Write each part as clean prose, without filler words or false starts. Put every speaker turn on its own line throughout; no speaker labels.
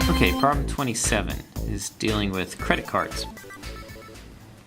Okay, problem 27 is dealing with credit cards.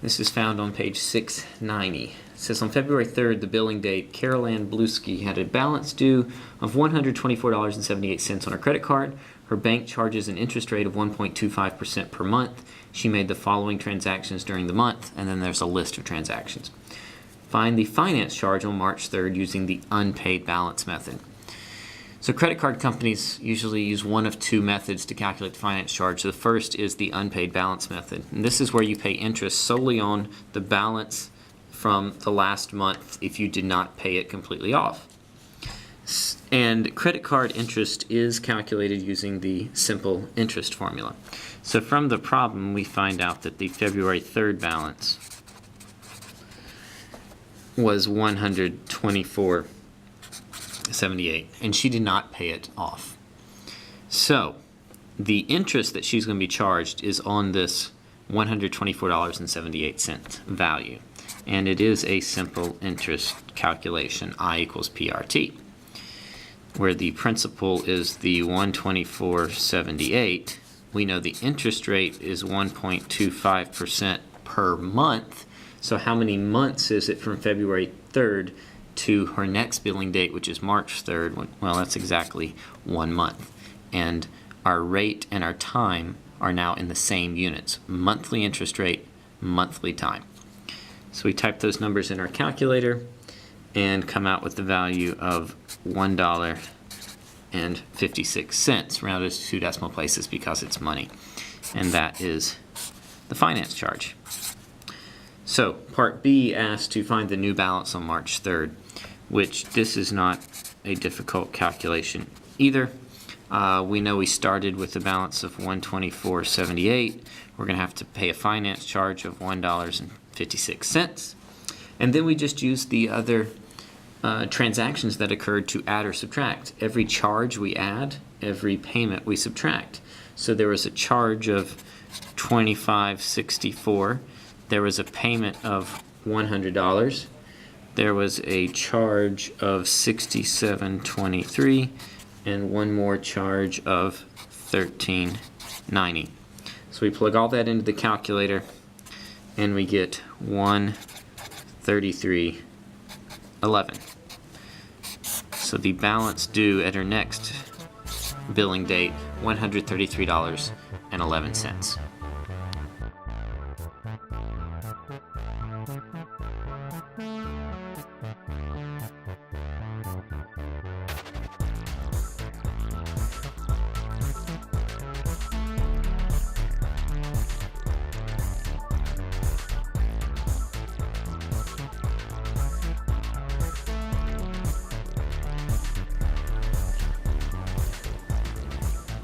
This is found on page 690. It says, on February 3rd, the billing date, Carol Ann Bluesky had a balance due of $124.78 on her credit card. Her bank charges an interest rate of 1.25% per month. She made the following transactions during the month, and then there's a list of transactions. Find the finance charge on March 3rd using the unpaid balance method. So credit card companies usually use one of two methods to calculate the finance charge. The first is the unpaid balance method. And this is where you pay interest solely on the balance from the last month if you did not pay it completely off. And credit card interest is calculated using the simple interest formula. So from the problem, we find out that the February 3rd balance was $124.78, and she did not pay it off. So the interest that she's going to be charged is on this $124.78 value, and it is a simple interest calculation, I equals PRT, where the principal is the $124.78. We know the interest rate is 1.25% per month. So how many months is it from February 3rd to her next billing date, which is March 3rd? Well, that's exactly 1 month. And our rate and our time are now in the same units. Monthly interest rate, monthly time. So we type those numbers in our calculator and come out with the value of $1.56, rounded to 2 decimal places because it's money. And that is the finance charge. So part B asks to find the new balance on March 3rd, which this is not a difficult calculation either. We know we started with a balance of $124.78. We're going to have to pay a finance charge of $1.56. And then we just use the other transactions that occurred to add or subtract. Every charge we add, every payment we subtract. So there was a charge of $25.64. There was a payment of $100. There was a charge of $67.23, and one more charge of $13.90. So we plug all that into the calculator, and we get $133.11. So the balance due at her next billing date, $133.11.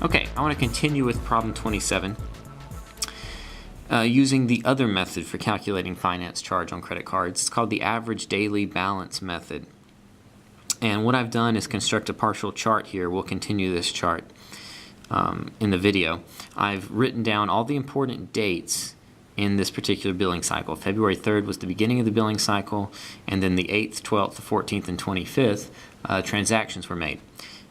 Okay, I want to continue with problem 27 using the other method for calculating finance charge on credit cards. It's called the average daily balance method. And what I've done is construct a partial chart here. We'll continue this chart in the video. I've written down all the important dates in this particular billing cycle. February 3rd was the beginning of the billing cycle, and then the 8th, 12th, the 14th, and 25th transactions were made.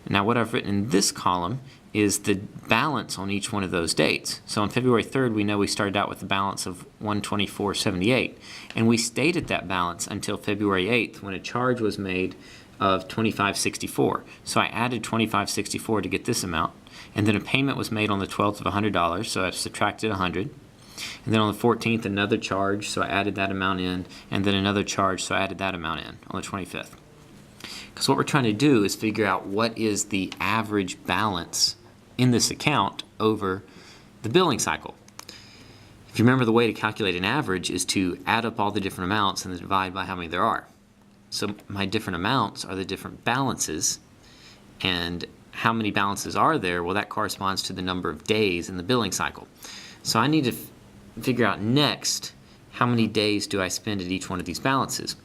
Now what I've written in this column is the balance on each one of those dates. So on February 3rd, we know we started out with a balance of $124.78, and we stayed at that balance until February 8th when a charge was made of $25.64. So I added $25.64 to get this amount, and then a payment was made on the 12th of $100, so I subtracted $100. And then on the 14th, another charge, so I added that amount in, and then another charge, so I added that amount in on the 25th. Because what we're trying to do is figure out what is the average balance in this account over the billing cycle. If you remember, the way to calculate an average is to add up all the different amounts and then divide by how many there are. So my different amounts are the different balances, and how many balances are there? Well, that corresponds to the number of days in the billing cycle. So I need to figure out next, how many days do I spend at each one of these balances?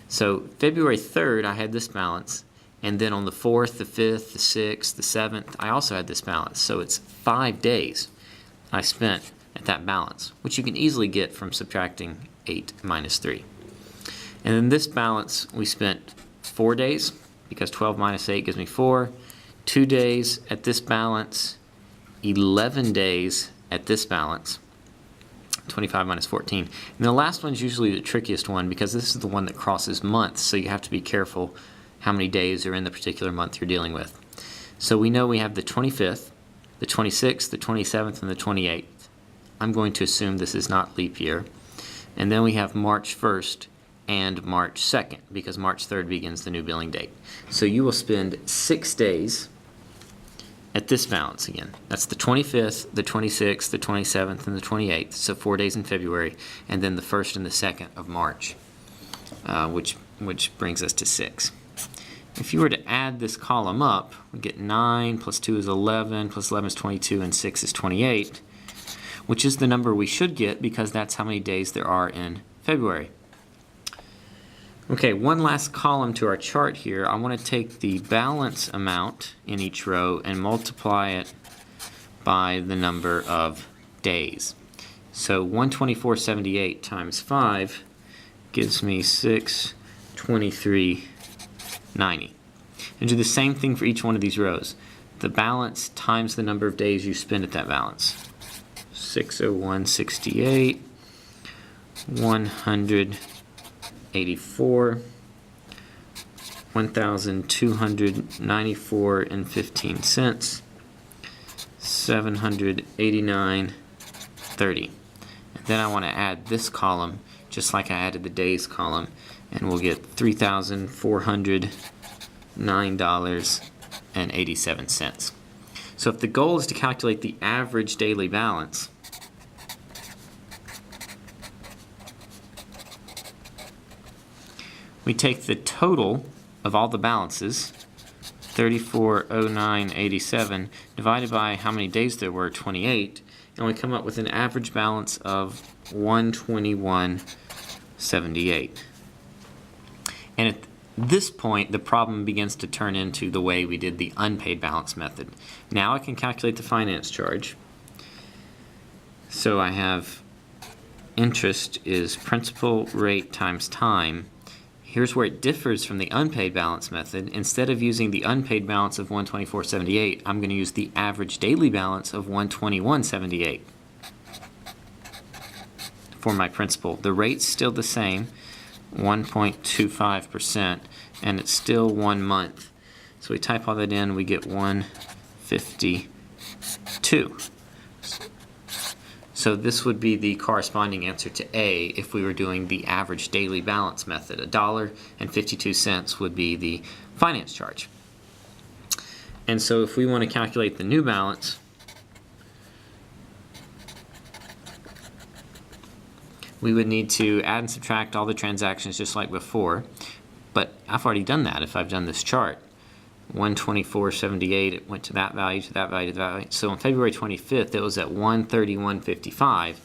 So February 3rd, I had this balance, and then on the 4th, the 5th, the 6th, the 7th, I also had this balance. So it's 5 days I spent at that balance, which you can easily get from subtracting 8 minus 3. And then this balance, we spent 4 days, because 12 minus 8 gives me 4. 2 days at this balance, 11 days at this balance, 25 minus 14. And the last one's usually the trickiest one because this is the one that crosses months, so you have to be careful how many days are in the particular month you're dealing with. So we know we have the 25th, the 26th, the 27th, and the 28th. I'm going to assume this is not leap year. And then we have March 1st and March 2nd because March 3rd begins the new billing date. So you will spend 6 days at this balance again. That's the 25th, the 26th, the 27th, and the 28th, so 4 days in February, and then the 1st and the 2nd of March, which brings us to 6. If you were to add this column up, we get 9 plus 2 is 11, plus 11 is 22, and 6 is 28, which is the number we should get because that's how many days there are in February. Okay, one last column to our chart here. I want to take the balance amount in each row and multiply it by the number of days. So 124.78 times 5 gives me 623.90. And do the same thing for each one of these rows. The balance times the number of days you spend at that balance. 601.68, 184, 1,294.15 cents, 789.30. And then I want to add this column just like I added the days column, and we'll get $3,409.87. So if the goal is to calculate the average daily balance, we take the total of all the balances, 3409.87, divided by how many days there were, 28, and we come up with an average balance of 121.78. And at this point, the problem begins to turn into the way we did the unpaid balance method. Now I can calculate the finance charge. So I have interest is principal rate times time. Here's where it differs from the unpaid balance method. Instead of using the unpaid balance of 124.78, I'm going to use the average daily balance of 121.78 for my principal. The rate's still the same, 1.25%, and it's still 1 month. So we type all that in, we get 152. So this would be the corresponding answer to A if we were doing the average daily balance method. $1.52 would be the finance charge. And so if we want to calculate the new balance, we would need to add and subtract all the transactions just like before. But I've already done that if I've done this chart. 124.78, it went to that value, to that value, to that value. So on February 25th, it was at 131.55.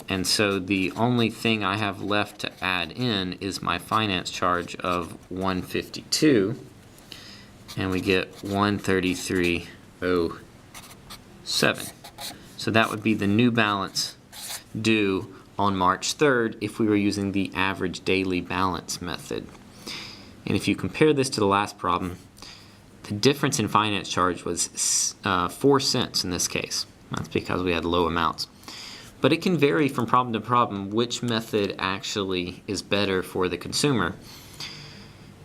And so the only thing I have left to add in is my finance charge of 152. And we get 133.07. So that would be the new balance due on March 3rd if we were using the average daily balance method. And if you compare this to the last problem, the difference in finance charge was 4 cents in this case. That's because we had low amounts. But it can vary from problem to problem which method actually is better for the consumer.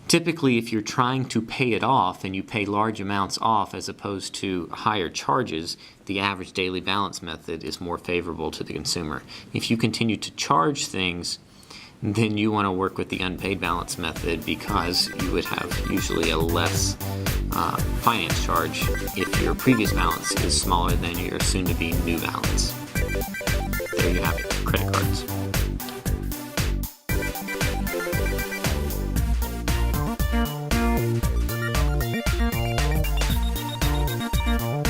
Typically, if you're trying to pay it off and you pay large amounts off as opposed to higher charges, the average daily balance method is more favorable to the consumer. If you continue to charge things, then you want to work with the unpaid balance method because you would have usually a less finance charge if your previous balance is smaller than your soon-to-be new balance. There you have it, credit cards.
Bye.